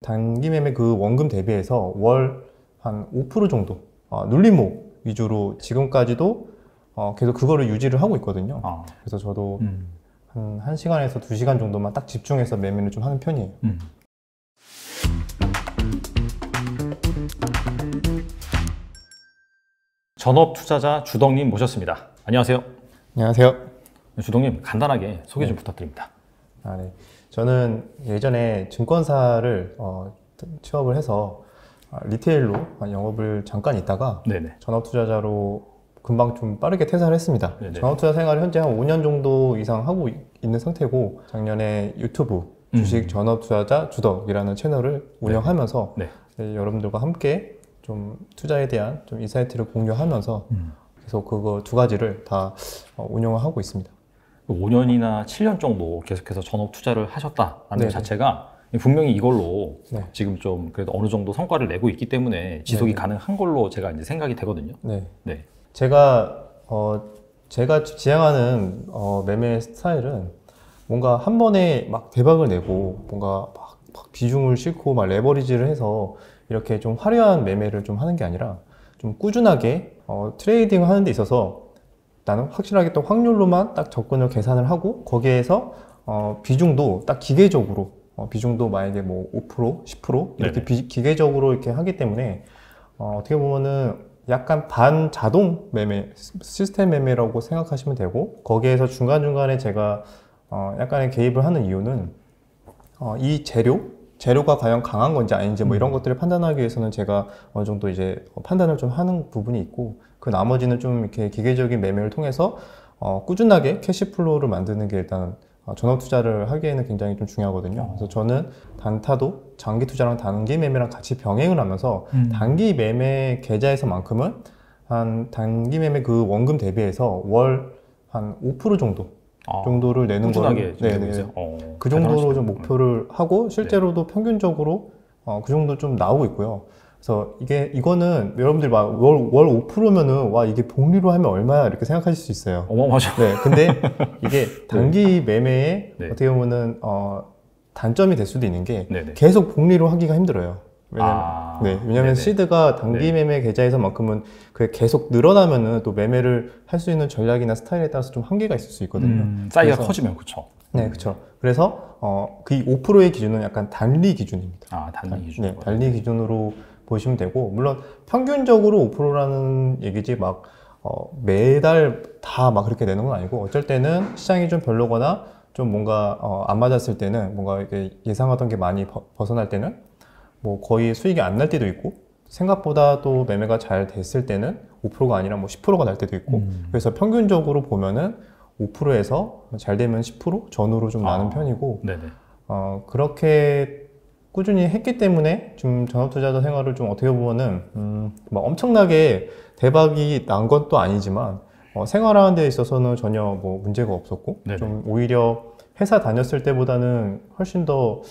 단기 매매 그 원금 대비해서 월 한 5% 정도 눌림목 위주로 지금까지도 계속 그거를 유지를 하고 있거든요. 그래서 저도 한 1시간에서 2시간 정도만 딱 집중해서 매매를 좀 하는 편이에요. 전업 투자자 주덕님 모셨습니다. 안녕하세요. 안녕하세요. 주덕님, 간단하게 소개 좀 부탁드립니다. 네. 저는 예전에 증권사를 취업을 해서 리테일로 영업을 잠깐 있다가 전업 투자자로 금방 좀 빠르게 퇴사를 했습니다. 전업 투자 생활을 현재 한 5년 정도 이상 하고 있는 상태고, 작년에 유튜브 주식 전업 투자자 주덕이라는 채널을 운영하면서 여러분들과 함께 좀 투자에 대한 좀 인사이트를 공유하면서 계속 그거 두 가지를 다 운영을 하고 있습니다. 5년이나 7년 정도 계속해서 전업 투자를 하셨다는 것 자체가 분명히 이걸로 지금 좀 그래도 어느 정도 성과를 내고 있기 때문에 지속이 가능한 걸로 제가 이제 생각이 되거든요. 제가 지향하는 매매 스타일은 뭔가 한 번에 막 대박을 내고 뭔가 막 비중을 싣고 막 레버리지를 해서 이렇게 좀 화려한 매매를 좀 하는 게 아니라 좀 꾸준하게 트레이딩 하는 데 있어서 나는 확실하게 또 확률로만 딱 접근을 계산을 하고, 거기에서 비중도 딱 기계적으로 비중도 만약에 뭐 5%, 10% 이렇게 기계적으로 이렇게 하기 때문에 어떻게 보면은 약간 반자동 매매, 시스템 매매라고 생각하시면 되고, 거기에서 중간중간에 제가 약간의 개입을 하는 이유는 이 재료가 과연 강한 건지 아닌지 뭐 이런 것들을 판단하기 위해서는 제가 어느 정도 이제 판단을 좀 하는 부분이 있고, 그 나머지는 좀 이렇게 기계적인 매매를 통해서 꾸준하게 캐시플로우를 만드는 게 일단 전업 투자를 하기에는 굉장히 좀 중요하거든요. 그래서 저는 단타도 장기 투자랑 단기 매매랑 같이 병행을 하면서 단기 매매 계좌에서만큼은 한 단기 매매 그 원금 대비해서 월 한 5% 정도를 내는 거를 그 정도로 좀 목표를 하고, 실제로도 평균적으로 그 정도 좀 나오고 있고요. 그래서 이거는 여러분들이 막 월 5%면은 와, 이게 복리로 하면 얼마야 이렇게 생각하실 수 있어요. 어마어마하죠. 근데 이게 단기 매매에 어떻게 보면은 단점이 될 수도 있는 게 계속 복리로 하기가 힘들어요. 왜냐면 시드가 단기 매매 계좌에서만큼은 그게 계속 늘어나면은 또 매매를 할 수 있는 전략이나 스타일에 따라서 좀 한계가 있을 수 있거든요. 사이즈가 커지면 그렇죠. 그렇죠. 그래서 그 5%의 기준은 약간 단리 기준입니다. 단리 기준. 단리 기준으로 보시면 되고, 물론 평균적으로 5%라는 얘기지 막 매달 다 막 그렇게 내는 건 아니고, 어쩔 때는 시장이 좀 별로거나 좀 뭔가 안 맞았을 때는, 뭔가 이렇게 예상하던 게 많이 벗어날 때는 뭐 거의 수익이 안 날 때도 있고, 생각보다 또 매매가 잘 됐을 때는 5%가 아니라 뭐 10%가 날 때도 있고, 그래서 평균적으로 보면은 5%에서 잘 되면 10% 전후로 좀 나는 편이고, 그렇게 꾸준히 했기 때문에 지금 전업투자자 생활을 좀 어떻게 보면은 막 엄청나게 대박이 난 건 또 아니지만 생활하는 데 있어서는 전혀 뭐 문제가 없었고, 좀 오히려 회사 다녔을 때보다는 훨씬 더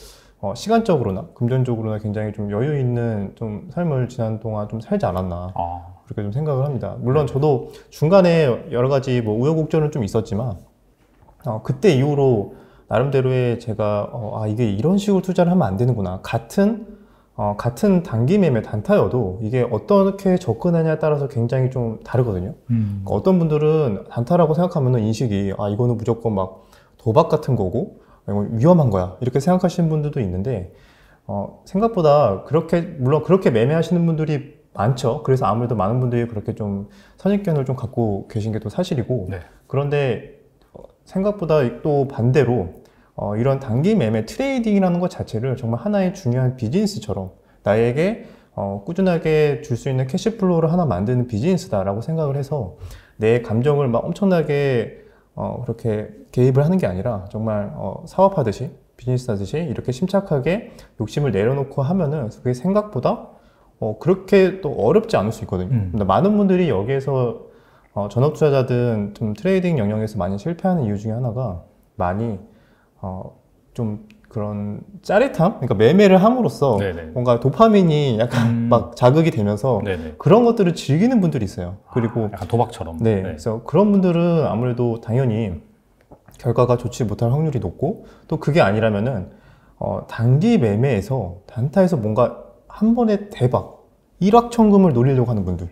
시간적으로나 금전적으로나 굉장히 좀 여유 있는 좀 삶을 지난 동안 좀 살지 않았나 그렇게 좀 생각을 합니다. 물론 저도 중간에 여러 가지 뭐 우여곡절은 좀 있었지만 그때 이후로 나름대로의 제가 이게 이런 식으로 투자를 하면 안 되는구나, 같은 단기 매매 단타여도 이게 어떻게 접근하냐에 따라서 굉장히 좀 다르거든요. 그러니까 어떤 분들은 단타라고 생각하면은 인식이 이거는 무조건 막 도박 같은 거고 위험한 거야 이렇게 생각하시는 분들도 있는데, 생각보다 물론 그렇게 매매하시는 분들이 많죠. 그래서 아무래도 많은 분들이 그렇게 좀 선입견을 좀 갖고 계신 게 또 사실이고, 그런데 생각보다 또 반대로 이런 단기 매매 트레이딩이라는 것 자체를 정말 하나의 중요한 비즈니스처럼 나에게 꾸준하게 줄 수 있는 캐시플로우를 하나 만드는 비즈니스다라고 생각을 해서, 내 감정을 막 엄청나게 그렇게 개입을 하는 게 아니라 정말 사업하듯이, 비즈니스 하듯이 이렇게 심착하게 욕심을 내려놓고 하면은 그게 생각보다 그렇게 또 어렵지 않을 수 있거든요. 근데 많은 분들이 여기에서 전업 투자자든 좀 트레이딩 영역에서 많이 실패하는 이유 중에 하나가 많이 좀 그런 짜릿함? 그러니까 매매를 함으로써 뭔가 도파민이 약간 막 자극이 되면서 그런 것들을 즐기는 분들이 있어요. 그리고 약간 도박처럼. 그래서 그런 분들은 아무래도 당연히 결과가 좋지 못할 확률이 높고, 또 그게 아니라면은 단기 매매에서 단타에서 뭔가 한 번에 대박 1억천금을 노리려고 하는 분들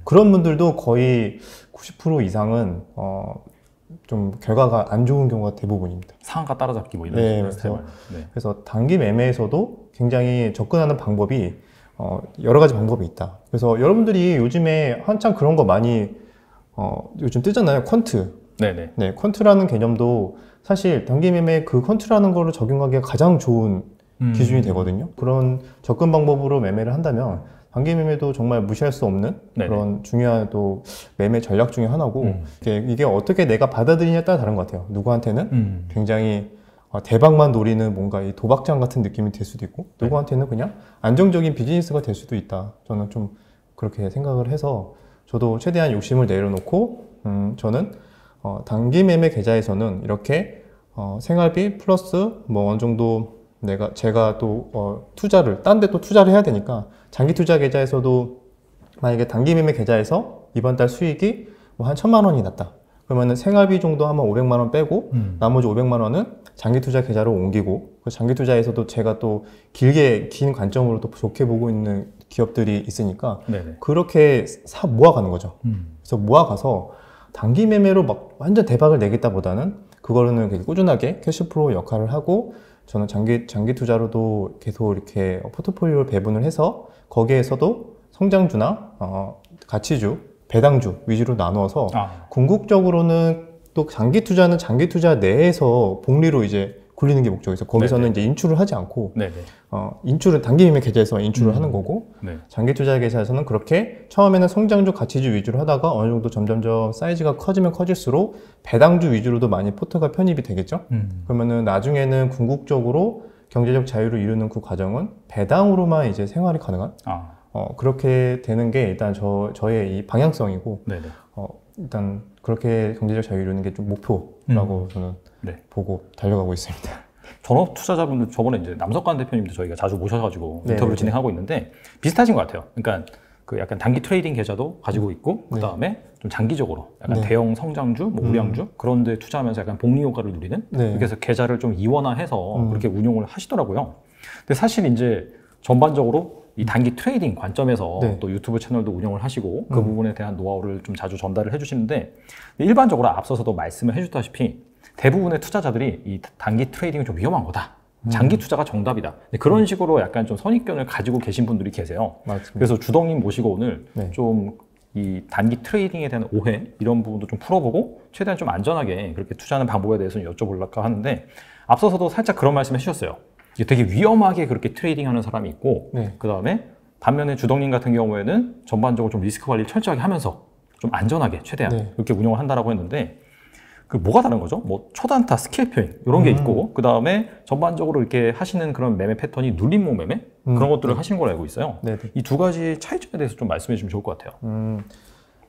그런 분들도 거의 90% 이상은 좀 결과가 안 좋은 경우가 대부분입니다. 상한가 따라잡기 뭐 이런 네, 스타일. 그래서 단기 매매에서도 굉장히 접근하는 방법이 여러 가지 방법이 있다. 그래서 여러분들이 요즘에 한참 그런 거 많이 요즘 뜨잖아요. 퀀트. 네네. 네, 퀀트라는 개념도 사실 단기 매매 그 퀀트라는 거를 적용하기가 가장 좋은 기준이 되거든요. 그런 접근 방법으로 매매를 한다면 단기 매매도 정말 무시할 수 없는 네네. 그런 중요한 또 매매 전략 중에 하나고 이게 어떻게 내가 받아들이냐에 따라 다른 것 같아요. 누구한테는 굉장히 대박만 노리는 뭔가 이 도박장 같은 느낌이 될 수도 있고 누구한테는 그냥 안정적인 비즈니스가 될 수도 있다. 저는 좀 그렇게 생각을 해서 저도 최대한 욕심을 내려놓고 저는 단기 매매 계좌에서는 이렇게 생활비 플러스 뭐 어느 정도 제가 또 투자를 딴 데 또 투자를 해야 되니까 장기 투자 계좌에서도 만약에 단기 매매 계좌에서 이번 달 수익이 뭐 한 1,000만 원이 났다. 그러면은 생활비 정도 하면 500만 원 빼고 나머지 500만 원은 장기 투자 계좌로 옮기고 그 장기 투자에서도 제가 또 긴 관점으로 또 좋게 보고 있는 기업들이 있으니까 네네. 그렇게 모아가는 거죠. 그래서 모아가서 단기 매매로 막 완전 대박을 내겠다보다는 그거는 꾸준하게 캐시플로우 역할을 하고 저는 장기 투자로도 계속 이렇게 포트폴리오를 배분을 해서 거기에서도 성장주나 가치주, 배당주 위주로 나누어서 궁극적으로는 또 장기 투자는 장기 투자 내에서 복리로 이제 굴리는 게 목적이죠. 거기서는 네네. 이제 인출을 하지 않고 네네. 인출은 단기 매매 계좌에서 인출을 하는 거고 네. 장기 투자 계좌에서는 그렇게 처음에는 성장주 가치주 위주로 하다가 어느 정도 점점점 사이즈가 커지면 커질수록 배당주 위주로도 많이 포트가 편입이 되겠죠. 그러면은 나중에는 궁극적으로 경제적 자유를 이루는 그 과정은 배당으로만 이제 생활이 가능한 그렇게 되는 게 일단 저의 이 방향성이고 네네. 일단 그렇게 경제적 자유 이루는 게 좀 목표라고 저는 네. 보고 달려가고 있습니다. 전업 투자자분들 저번에 이제 남석관 대표님도 저희가 자주 모셔가지고 네, 인터뷰를 네. 진행하고 있는데 비슷하신 것 같아요. 그러니까 그 약간 단기 트레이딩 계좌도 가지고 있고 그 다음에 좀 장기적으로 약간 네. 대형 성장주, 뭐 우량주 그런 데 투자하면서 약간 복리 효과를 누리는 네. 그렇게 해서 계좌를 좀 이원화해서 그렇게 운용을 하시더라고요. 근데 사실 이제 전반적으로 이 단기 트레이딩 관점에서 네. 또 유튜브 채널도 운영을 하시고 그 부분에 대한 노하우를 좀 자주 전달을 해주시는데 일반적으로 앞서서도 말씀을 해주셨다시피 대부분의 투자자들이 이 단기 트레이딩은 좀 위험한 거다. 장기 투자가 정답이다. 그런 식으로 약간 좀 선입견을 가지고 계신 분들이 계세요. 맞습니다. 그래서 주덕님 모시고 오늘 네. 좀 이 단기 트레이딩에 대한 오해 이런 부분도 좀 풀어보고 최대한 좀 안전하게 그렇게 투자하는 방법에 대해서 여쭤보려고 하는데 앞서서도 살짝 그런 말씀 해주셨어요. 이게 되게 위험하게 그렇게 트레이딩하는 사람이 있고 네. 그 다음에 반면에 주덕님 같은 경우에는 전반적으로 좀 리스크 관리를 철저하게 하면서 좀 안전하게 최대한 네. 그렇게 운영을 한다라고 했는데 그 뭐가 다른 거죠? 뭐 초단타, 스킬표잉 이런 게 있고 그 다음에 전반적으로 이렇게 하시는 그런 매매 패턴이 눌림목 매매 그런 것들을 하시는 걸로 알고 있어요. 네. 이 두 가지 차이점에 대해서 좀 말씀해 주시면 좋을 것 같아요.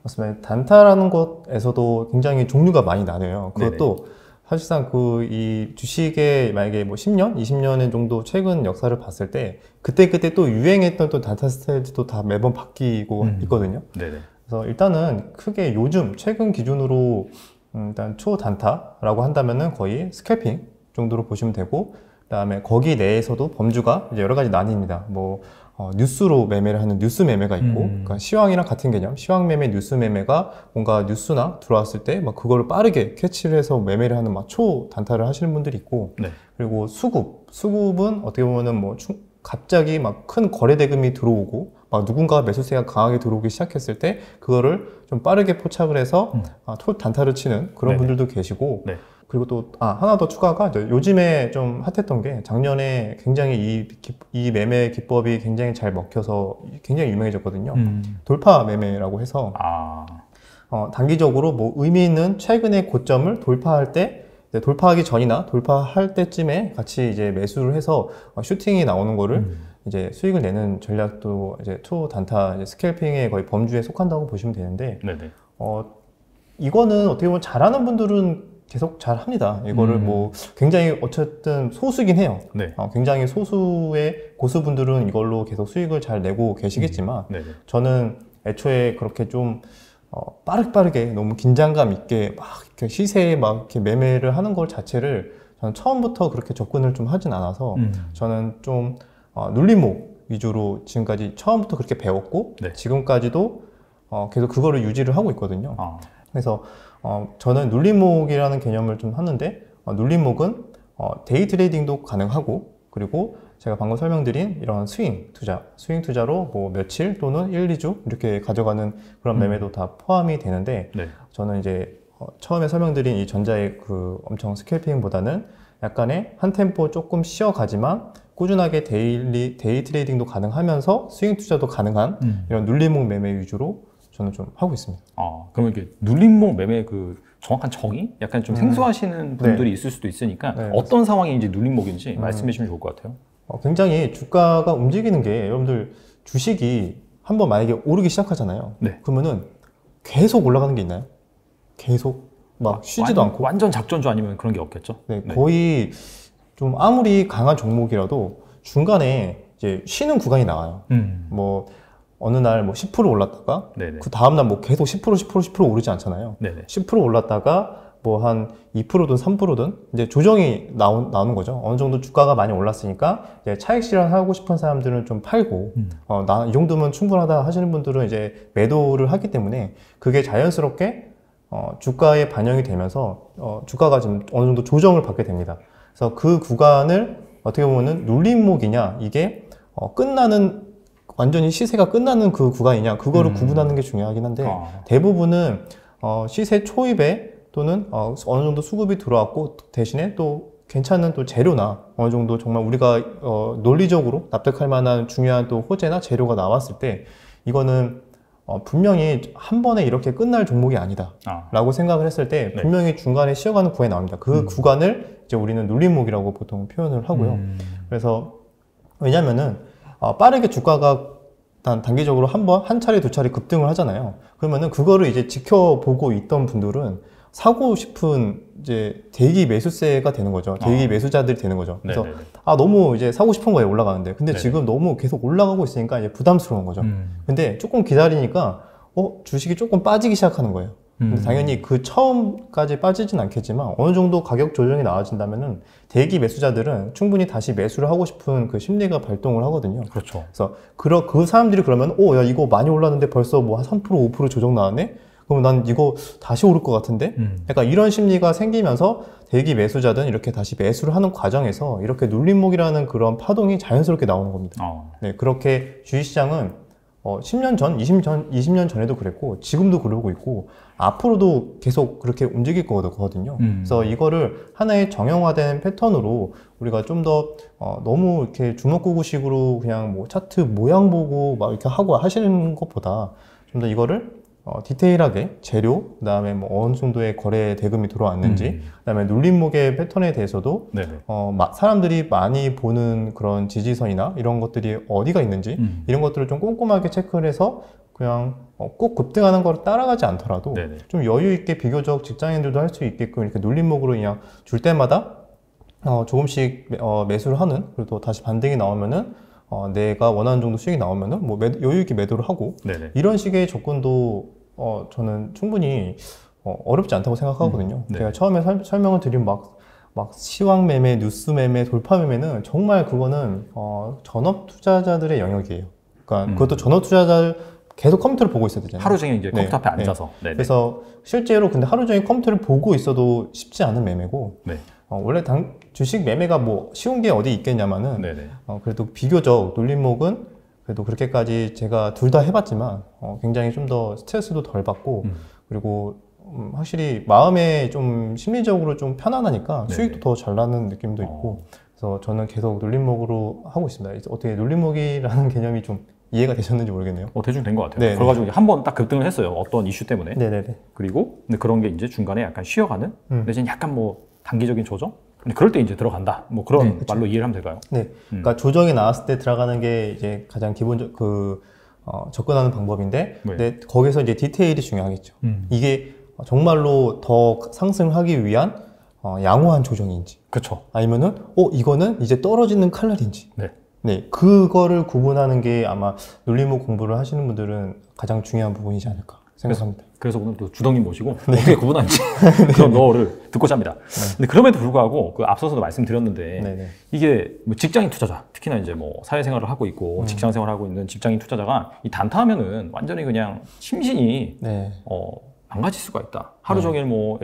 맞습니다. 단타라는 것에서도 굉장히 종류가 많이 나뉘어요. 그것도 사실상 이 주식의 만약에 뭐 10년, 20년 정도 최근 역사를 봤을 때 그때 또 유행했던 또 단타 스타일도 다 매번 바뀌고 있거든요. 네네. 그래서 일단은 크게 요즘 최근 기준으로 일단 초단타라고 한다면은 거의 스캘핑 정도로 보시면 되고 그다음에 거기 내에서도 범주가 이제 여러 가지 나뉩니다. 뭐 뉴스로 매매를 하는 뉴스 매매가 있고 그러니까 시황이랑 같은 개념 시황 매매 뉴스 매매가 뭔가 뉴스나 들어왔을 때 막 그거를 빠르게 캐치를 해서 매매를 하는 막 초단타를 하시는 분들이 있고 네. 그리고 수급은 어떻게 보면은 뭐 갑자기 막 큰 거래 대금이 들어오고 막 누군가가 매수세가 강하게 들어오기 시작했을 때 그거를 좀 빠르게 포착을 해서 단타를 치는 그런 분들도 계시고 네. 그리고 또 하나 더 추가가 요즘에 좀 핫했던 게 작년에 굉장히 이 매매 기법이 굉장히 잘 먹혀서 굉장히 유명해졌거든요. 돌파 매매라고 해서 단기적으로 뭐 의미 있는 최근의 고점을 돌파할 때 돌파하기 전이나 돌파할 때쯤에 같이 이제 매수를 해서 슈팅이 나오는 거를 이제 수익을 내는 전략도 이제 초단타 스캘핑의 거의 범주에 속한다고 보시면 되는데 네네. 이거는 어떻게 보면 잘하는 분들은 계속 잘 합니다. 이거를 뭐 굉장히 어쨌든 소수긴 해요. 네. 굉장히 소수의 고수분들은 이걸로 계속 수익을 잘 내고 계시겠지만 저는 애초에 그렇게 좀 빠르게 너무 긴장감 있게 막 이렇게 시세에 막 이렇게 매매를 하는 것 자체를 저는 처음부터 그렇게 접근을 좀 하진 않아서 저는 좀 눌림목 위주로 지금까지 처음부터 그렇게 배웠고 네. 지금까지도 계속 그거를 유지를 하고 있거든요. 아. 그래서 저는 눌림목이라는 개념을 좀 하는데 눌림목은 데이 트레이딩도 가능하고 그리고 제가 방금 설명드린 이런 스윙 투자로 뭐 며칠 또는 1, 2주 이렇게 가져가는 그런 매매도 다 포함이 되는데 네. 저는 이제 처음에 설명드린 이 전자의 그 엄청 스캘핑보다는 약간의 한 템포 조금 쉬어가지만 꾸준하게 데이 트레이딩도 가능하면서 스윙 투자도 가능한 이런 눌림목 매매 위주로 저는 좀 하고 있습니다. 그러면 이게 눌림목 매매 그 정확한 정의? 약간 좀 생소하시는 분들이 있을 수도 있으니까 네, 어떤 상황인지 눌림목인지 말씀해 주시면 좋을 것 같아요. 굉장히 주가가 움직이는 게 여러분들 주식이 한번 만약에 오르기 시작하잖아요. 네. 그러면은 계속 올라가는 게 있나요? 계속 막 쉬지도 않고. 완전 작전주 아니면 그런 게 없겠죠. 네, 거의 좀 아무리 강한 종목이라도 중간에 이제 쉬는 구간이 나와요. 뭐 어느 날 뭐 10% 올랐다가 네네. 그 다음날 뭐 계속 10% 오르지 않잖아요. 네네. 10% 올랐다가 뭐 한 2%든 3%든 이제 조정이 나오는 거죠. 어느 정도 주가가 많이 올랐으니까 이제 차익 실현하고 싶은 사람들은 좀 팔고 나 이 정도면 충분하다 하시는 분들은 이제 매도를 하기 때문에 그게 자연스럽게 주가에 반영이 되면서 주가가 지금 어느 정도 조정을 받게 됩니다. 그래서 그 구간을 어떻게 보면은 눌림목이냐 이게 완전히 시세가 끝나는 그 구간이냐 그거를 구분하는 게 중요하긴 한데 대부분은 시세 초입에 또는 어느 정도 수급이 들어왔고 대신에 또 괜찮은 또 재료나 어느 정도 정말 우리가 논리적으로 납득할 만한 중요한 또 호재나 재료가 나왔을 때 이거는 분명히 한 번에 이렇게 끝날 종목이 아니다 라고 생각을 했을 때 분명히 중간에 쉬어가는 구간이 나옵니다. 그 구간을 이제 우리는 눌림목이라고 보통 표현을 하고요. 그래서 왜냐면은 빠르게 주가가 단기적으로 한 차례 두 차례 급등을 하잖아요. 그러면은 그거를 이제 지켜보고 있던 분들은 사고 싶은 이제 대기 매수세가 되는 거죠. 대기 매수자들이 되는 거죠. 그래서 너무 이제 사고 싶은 거예요, 올라가는데. 근데 지금 너무 계속 올라가고 있으니까 이제 부담스러운 거죠. 근데 조금 기다리니까 주식이 조금 빠지기 시작하는 거예요. 근데 당연히 그 처음까지 빠지진 않겠지만 어느 정도 가격 조정이 나와진다면은 대기 매수자들은 충분히 다시 매수를 하고 싶은 그 심리가 발동을 하거든요. 그렇죠. 그래서 그 사람들이 그러면 야 이거 많이 올랐는데 벌써 뭐 한 3% 5% 조정 나왔네? 그럼 난 이거 다시 오를 것 같은데? 약간 이런 심리가 생기면서 대기 매수자든 이렇게 다시 매수를 하는 과정에서 이렇게 눌림목이라는 그런 파동이 자연스럽게 나오는 겁니다. 네, 그렇게 주식시장은 10년 전, 20년 전에도 그랬고 지금도 그러고 있고 앞으로도 계속 그렇게 움직일 거거든요. 그래서 이거를 하나의 정형화된 패턴으로 우리가 좀 더 너무 이렇게 주먹구구식으로 그냥 뭐 차트 모양 보고 막 이렇게 하고 하시는 것보다 좀 더 이거를 디테일하게 재료, 그 다음에 뭐 어느 정도의 거래 대금이 들어왔는지, 그 다음에 눌림목의 패턴에 대해서도 사람들이 많이 보는 그런 지지선이나 이런 것들이 어디가 있는지 이런 것들을 좀 꼼꼼하게 체크를 해서 그냥 꼭 급등하는 걸 따라가지 않더라도 좀 여유 있게 비교적 직장인들도 할 수 있게끔 이렇게 눌림목으로 그냥 줄 때마다 조금씩 매수를 하는, 그리고 또 다시 반등이 나오면은 내가 원하는 정도 수익이 나오면은 뭐 여유 있게 매도를 하고 이런 식의 접근도 저는 충분히 어렵지 않다고 생각하거든요. 제가 처음에 설명을 드린 막 시황 매매, 뉴스 매매, 돌파 매매는 정말 그거는 전업 투자자들의 영역이에요. 그러니까 그것도 전업 투자자 계속 컴퓨터를 보고 있어야 되잖아요. 하루 종일 이제 컴퓨터 앞에 앉아서. 그래서 실제로 근데 하루 종일 컴퓨터를 보고 있어도 쉽지 않은 매매고 원래 주식 매매가 뭐 쉬운 게 어디 있겠냐마는 그래도 비교적 눌림목은 그래도 그렇게까지 제가 둘 다 해봤지만 굉장히 좀 더 스트레스도 덜 받고 그리고 확실히 마음에 좀 심리적으로 좀 편안하니까 수익도 더 잘 나는 느낌도 있고 그래서 저는 계속 눌림목으로 하고 있습니다. 어떻게 눌림목이라는 개념이 좀 이해가 되셨는지 모르겠네요. 대충 된 것 같아요. 그래가지고 한 번 딱 급등을 했어요. 어떤 이슈 때문에. 그리고 근데 그런 게 이제 중간에 약간 쉬어가는 대신 약간 뭐 단기적인 조정? 근데 그럴 때 이제 들어간다. 뭐 그런 말로 이해를 하면 될까요? 그러니까 조정이 나왔을 때 들어가는 게 이제 가장 기본적 접근하는 방법인데, 근데 거기서 이제 디테일이 중요하겠죠. 이게 정말로 더 상승하기 위한 양호한 조정인지, 아니면은 이거는 이제 떨어지는 칼날인지. 그거를 구분하는 게 아마 눌림목 공부를 하시는 분들은 가장 중요한 부분이지 않을까 생각합니다. 그래서 오늘 또 주덕님 모시고 어떻게 구분하는지 그런 노하우를 듣고자 합니다. 근데 그럼에도 불구하고 그 앞서서도 말씀드렸는데 네네. 이게 뭐 직장인 투자자, 특히나 이제 뭐 사회생활을 하고 있고 직장 생활을 하고 있는 직장인 투자자가 이 단타하면은 완전히 그냥 심신이 네. 망가질 수가 있다. 하루 종일 뭐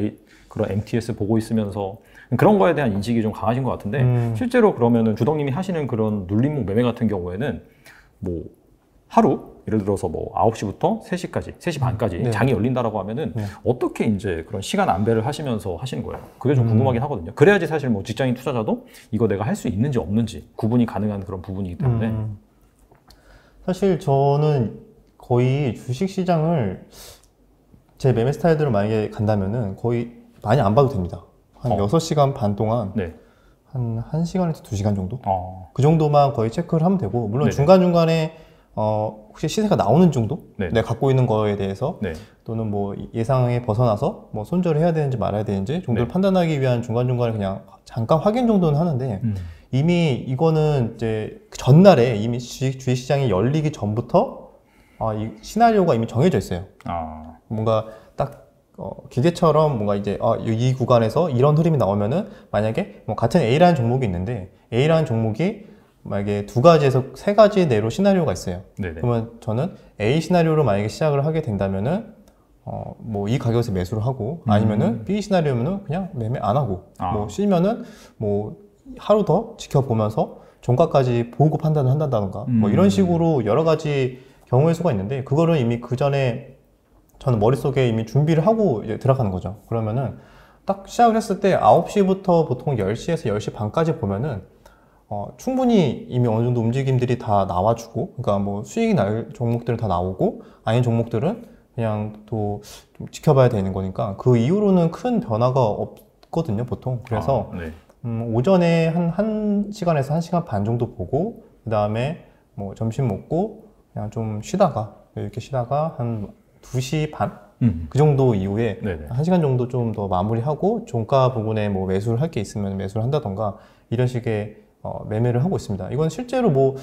그런 MTS 보고 있으면서 그런 거에 대한 인식이 좀 강하신 것 같은데 실제로 그러면은 주덕님이 하시는 그런 눌림목 매매 같은 경우에는 뭐 하루 예를 들어서 뭐 9시부터 3시까지, 3시 반까지 네. 장이 열린다라고 하면은 네. 어떻게 이제 그런 시간 안배를 하시면서 하시는 거예요? 그게 좀 궁금하긴 하거든요. 그래야지 사실 뭐 직장인 투자자도 이거 내가 할 수 있는지 없는지 구분이 가능한 그런 부분이기 때문에. 사실 저는 거의 주식시장을 제 매매 스타일대로 만약에 간다면은 거의 많이 안 봐도 됩니다. 한 6시간 반 동안 네. 한 1시간에서 2시간 정도? 어. 그 정도만 거의 체크를 하면 되고, 물론 네네. 중간중간에 혹시 시세가 나오는 정도? 네네. 내가 갖고 있는 거에 대해서 네. 또는 뭐 예상에 벗어나서 뭐 손절을 해야 되는지 말아야 되는지 정도를 네. 판단하기 위한 중간중간에 그냥 잠깐 확인 정도는 하는데 이미 이거는 이제 전날에 이미 주식시장이 열리기 전부터 이 시나리오가 이미 정해져 있어요. 아. 뭔가 딱 기계처럼 뭔가 이제 이 구간에서 이런 흐름이 나오면은 만약에 뭐 같은 A라는 종목이 있는데 A라는 종목이 만약에 2가지에서 3가지 내로 시나리오가 있어요. 네네. 그러면 저는 A 시나리오로 만약에 시작을 하게 된다면은 뭐 이 가격에서 매수를 하고 아니면은 B 시나리오면은 그냥 매매 안 하고 뭐 C면은 뭐 하루 더 지켜보면서 종가까지 보고 판단을 한다던가 뭐 이런 식으로 여러 가지 경우의 수가 있는데 그거를 이미 그 전에 저는 머릿속에 이미 준비를 하고 이제 들어가는 거죠. 그러면은 딱 시작을 했을 때 9시부터 보통 10시에서 10시 반까지 보면은 충분히 이미 어느 정도 움직임들이 다 나와주고, 그러니까 뭐 수익이 날 종목들은 다 나오고, 아닌 종목들은 그냥 또 좀 지켜봐야 되는 거니까, 그 이후로는 큰 변화가 없거든요, 보통. 그래서, 네. 오전에 한 시간에서 1시간 반 정도 보고, 그 다음에 뭐 점심 먹고, 그냥 좀 쉬다가, 이렇게 쉬다가 한 2시 반? 그 정도 이후에 네네. 1시간 정도 좀 더 마무리하고, 종가 부분에 뭐 매수를 할 게 있으면 매수를 한다던가, 이런 식의 매매를 하고 있습니다. 이건 실제로 뭐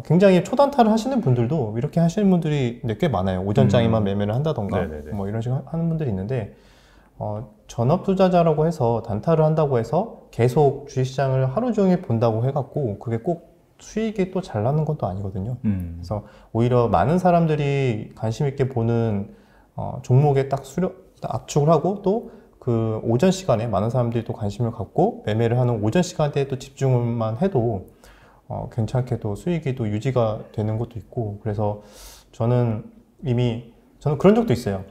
굉장히 초단타를 하시는 분들도 이렇게 하시는 분들이 꽤 많아요. 오전장에만 매매를 한다던가 네네네. 뭐 이런 식으로 하는 분들이 있는데 전업 투자자라고 해서 단타를 한다고 해서 계속 주식시장을 하루 종일 본다고 해갖고 그게 꼭 수익이 또 잘 나는 건 또 아니거든요. 그래서 오히려 많은 사람들이 관심 있게 보는 종목에 딱 압축을 하고 또 그 오전 시간에 많은 사람들이 또 관심을 갖고 매매를 하는 오전 시간대에 또 집중만 해도 괜찮게 또 수익이 또 유지가 되는 것도 있고, 그래서 저는 그런 적도 있어요.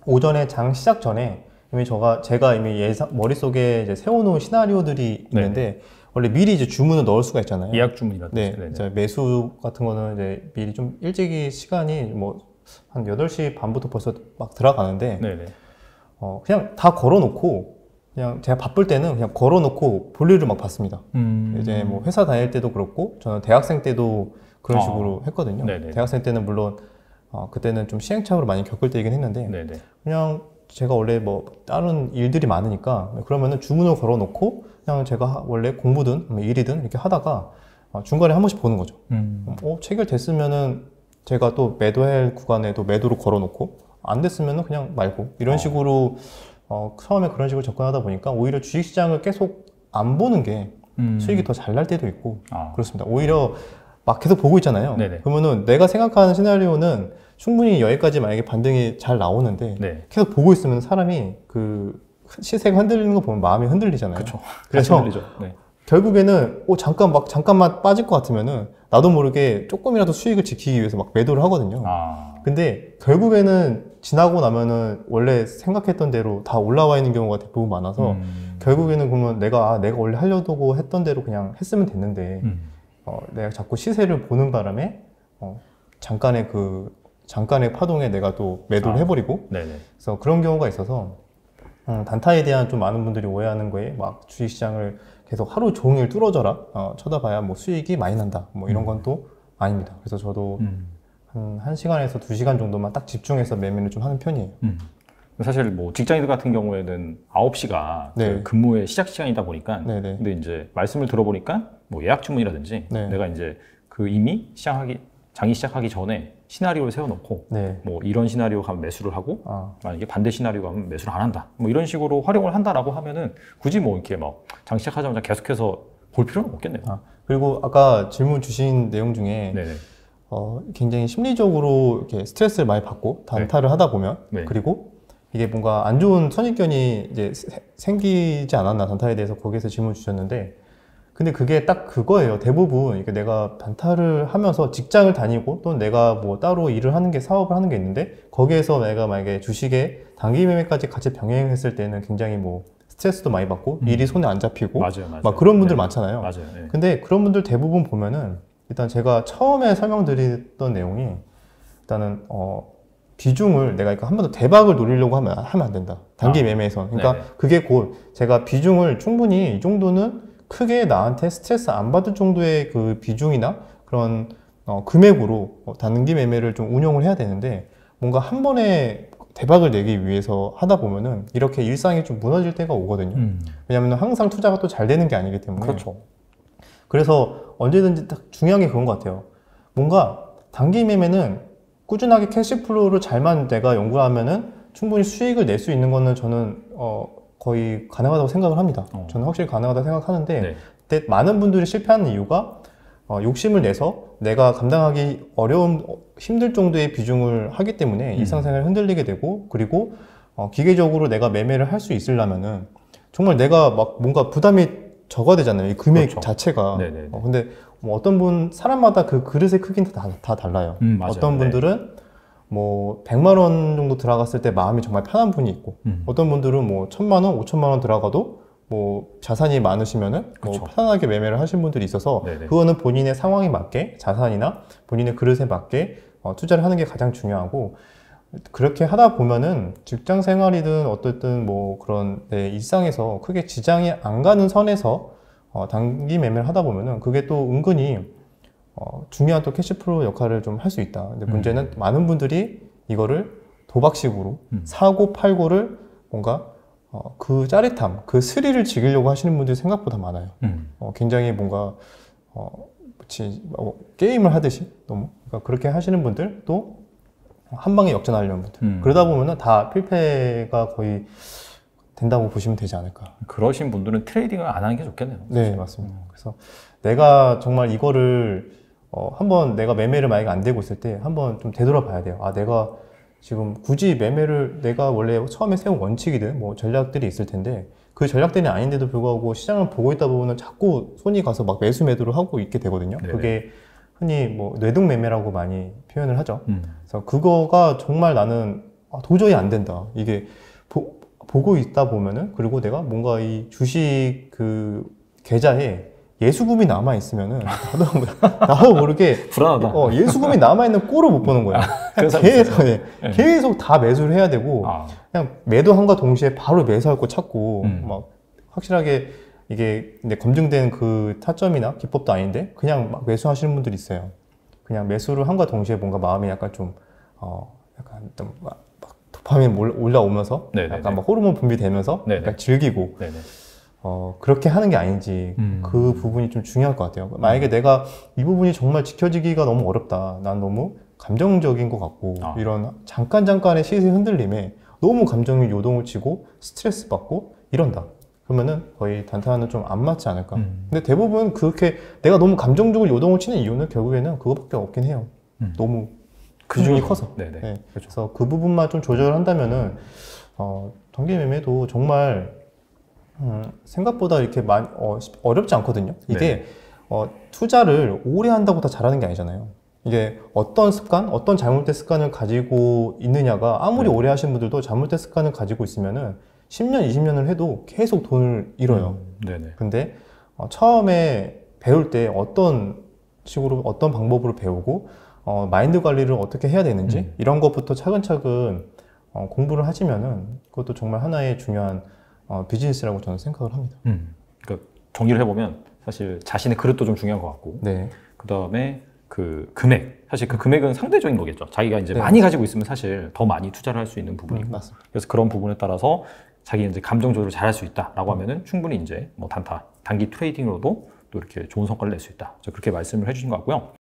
오전에 장 시작 전에 이미 제가 이미 머릿속에 이제 세워놓은 시나리오들이 있는데 원래 미리 이제 주문을 넣을 수가 있잖아요. 예약 주문이라든지. 네, 이제 매수 같은 거는 이제 미리 좀 일찍이 시간이 뭐 한 8시 반부터 벌써 막 들어가는데 네네. 그냥 다 걸어놓고 그냥 제가 바쁠 때는 그냥 걸어놓고 볼일을 막 봤습니다. 이제 뭐 회사 다닐 때도 그렇고 저는 대학생 때도 그런 식으로 했거든요. 네네. 대학생 때는 물론 그때는 좀 시행착오를 많이 겪을 때이긴 했는데 네네. 그냥 제가 원래 뭐 다른 일들이 많으니까 그러면은 주문을 걸어놓고 그냥 제가 원래 공부든 뭐 일이든 이렇게 하다가 중간에 한 번씩 보는 거죠. 체결됐으면은 제가 또 매도할 구간에 또 매도로 걸어놓고 안 됐으면은 그냥 말고 이런 식으로 처음에 그런 식으로 접근하다 보니까 오히려 주식시장을 계속 안 보는 게 수익이 더 잘 날 때도 있고 그렇습니다. 오히려 막 계속 보고 있잖아요. 네네. 그러면은 내가 생각하는 시나리오는 충분히 여기까지 만약에 반등이 잘 나오는데 네. 계속 보고 있으면 사람이 그 시세가 흔들리는 거 보면 마음이 흔들리잖아요. 그렇죠. 그래서 흔들리죠. 네. 결국에는 잠깐만 빠질 것 같으면은 나도 모르게 조금이라도 수익을 지키기 위해서 막 매도를 하거든요. 근데 결국에는 지나고 나면은 원래 생각했던 대로 다 올라와 있는 경우가 대부분 많아서 결국에는 그러면 내가 원래 하려고 했던 대로 그냥 했으면 됐는데 내가 자꾸 시세를 보는 바람에 잠깐의 파동에 내가 또 매도를 해버리고 네네. 그래서 그런 경우가 있어서 단타에 대한 좀 많은 분들이 오해하는 거에 막 주식시장을 계속 하루 종일 뚫어져라 쳐다봐야 뭐 수익이 많이 난다 뭐 이런 건 또 아닙니다. 그래서 저도 한 1시간에서 2시간 정도만 딱 집중해서 매매를 좀 하는 편이에요. 사실 뭐 직장인들 같은 경우에는 9시가 네. 근무의 시작 시간이다 보니까 네네. 근데 이제 말씀을 들어보니까 뭐 예약 주문이라든지 네. 내가 이제 그 이미 시작하기 장이 시작하기 전에 시나리오를 세워놓고 네. 뭐 이런 시나리오 가면 매수를 하고 아, 만약에 반대 시나리오 가면 매수를 안 한다. 뭐 이런 식으로 활용을 한다라고 하면은 굳이 뭐 이렇게 막 장 시작하자마자 계속해서 볼 필요는 없겠네요. 그리고 아까 질문 주신 내용 중에 네네. 굉장히 심리적으로 이렇게 스트레스를 많이 받고 단타를 하다 보면 네. 그리고 이게 뭔가 안 좋은 선입견이 이제 생기지 않았나 단타에 대해서 거기에서 질문 주셨는데 근데 그게 딱 그거예요. 대부분 이게 내가 단타를 하면서 직장을 다니고 또는 내가 뭐 따로 일을 하는 게 사업을 하는 게 있는데 거기에서 내가 만약에 주식에 단기 매매까지 같이 병행했을 때는 굉장히 뭐 스트레스도 많이 받고 일이 손에 안 잡히고 맞아요. 막 그런 분들 네. 많잖아요. 맞아요. 네. 근데 그런 분들 대부분 보면은 일단 제가 처음에 설명드렸던 내용이 일단은 비중을 내가 한 번 더 대박을 노리려고 하면 안 된다. 단기 매매에서는. 그러니까 네네. 그게 곧 제가 비중을 충분히 이 정도는 크게 나한테 스트레스 안 받을 정도의 그 비중이나 그런 금액으로 단기 매매를 좀 운용을 해야 되는데 뭔가 한 번에 대박을 내기 위해서 하다 보면은 이렇게 일상이 좀 무너질 때가 오거든요. 왜냐하면 항상 투자가 또 잘 되는 게 아니기 때문에. 그렇죠. 그래서 언제든지 딱 중요한 게 그런 것 같아요. 뭔가 단기 매매는 꾸준하게 캐시플로우를 잘만 내가 연구를 하면은 충분히 수익을 낼 수 있는 거는 저는 거의 가능하다고 생각을 합니다. 저는 확실히 가능하다고 생각하는데 네. 근데 많은 분들이 실패하는 이유가 욕심을 내서 내가 감당하기 힘들 정도의 비중을 하기 때문에 일상생활이 흔들리게 되고 그리고 기계적으로 내가 매매를 할 수 있으려면은 정말 내가 막 뭔가 부담이 적어야 되잖아요. 이 금액 그렇죠. 자체가. 네네네. 근데 뭐 어떤 사람마다 그 그릇의 크기는 다 달라요. 맞아요. 어떤 분들은 뭐 100만 원 정도 들어갔을 때 마음이 정말 편한 분이 있고 어떤 분들은 뭐 1000만 원, 5천만 원 들어가도 뭐 자산이 많으시면은 뭐 그쵸. 편하게 매매를 하신 분들이 있어서 네네. 그거는 본인의 상황에 맞게 자산이나 본인의 그릇에 맞게 투자를 하는 게 가장 중요하고 그렇게 하다 보면은 직장 생활이든 어쨌든 뭐 그런 내 일상에서 크게 지장이 안 가는 선에서 단기 매매를 하다 보면은 그게 또 은근히 중요한 또 캐시플로우 역할을 좀 할 수 있다. 근데 문제는 많은 분들이 이거를 도박식으로 사고 팔고를 뭔가 그 짜릿함, 그 스릴을 즐기려고 하시는 분들이 생각보다 많아요. 굉장히 뭔가 마치 게임을 하듯이 너무 그러니까 그렇게 하시는 분들 또 한 방에 역전하려는 분들 그러다 보면은 다 필패가 거의 된다고 보시면 되지 않을까. 그러신 분들은 트레이딩을 안 하는 게 좋겠네요. 네, 맞습니다. 그래서 내가 정말 이거를 한번 내가 매매를 만약에 안 되고 있을 때 한번 좀 되돌아봐야 돼요. 아, 내가 지금 굳이 매매를 내가 원래 처음에 세운 원칙이든 뭐 전략들이 있을 텐데 그 전략들이 아닌데도 불구하고 시장을 보고 있다 보면은 자꾸 손이 가서 막 매수 매도를 하고 있게 되거든요. 네네. 그게 흔히 뭐 뇌동 매매라고 많이 표현을 하죠. 그래서 그거가 정말 나는 도저히 안 된다. 이게 보고 있다 보면은 그리고 내가 뭔가 이 주식 그 계좌에 예수금이 남아 있으면은 나도 모르게 불안하다. 예수금이 남아 있는 꼴을 못 보는 거야. 그래서 계속 계속 다 매수를 해야 되고 아, 그냥 매도함과 동시에 바로 매수할 거 찾고 막 확실하게 이게 근데 검증된 그 타점이나 기법도 아닌데 그냥 막 매수하시는 분들이 있어요. 그냥 매수를 함과 동시에 뭔가 마음이 약간 좀 약간 좀 막 도파민 올라오면서 네네네. 약간 막 호르몬 분비되면서 네네. 약간 즐기고 네네. 그렇게 하는 게 아닌지 그 부분이 좀 중요할 것 같아요. 만약에 내가 이 부분이 정말 지켜지기가 너무 어렵다. 난 너무 감정적인 것 같고 이런 잠깐의 시세 흔들림에 너무 감정이 요동을 치고 스트레스 받고 이런다. 그러면은 거의 단타는 좀 안 맞지 않을까. 근데 대부분 그렇게 내가 너무 감정적으로 요동을 치는 이유는 결국에는 그거밖에 없긴 해요. 너무 비중이 커서. 네네. 네. 그렇죠. 그래서 그 부분만 좀 조절을 한다면은 단기 매매도 정말 생각보다 이렇게 어렵지 않거든요. 이게 투자를 오래 한다고 다 잘하는 게 아니잖아요. 이게 어떤 습관, 어떤 잘못된 습관을 가지고 있느냐가 아무리 오래 하신 분들도 잘못된 습관을 가지고 있으면은 10년, 20년을 해도 계속 돈을 잃어요. 네네. 근데 처음에 배울 때 어떤 식으로 어떤 방법으로 배우고 마인드 관리를 어떻게 해야 되는지 이런 것부터 차근차근 공부를 하시면은 그것도 정말 하나의 중요한 비즈니스라고 저는 생각을 합니다. 그러니까 정리를 해보면 사실 자신의 그릇도 좀 중요한 것 같고 네. 그 다음에 그 금액 사실 그 금액은 상대적인 거겠죠. 자기가 이제 네. 많이 가지고 있으면 사실 더 많이 투자를 할 수 있는 부분이고 맞습니다. 그래서 그런 부분에 따라서 자기 이제 감정 조절을 잘 할 수 있다라고 하면은 충분히 이제 뭐 단기 트레이딩으로도 또 이렇게 좋은 성과를 낼 수 있다. 그렇게 말씀을 해주신 것 같고요.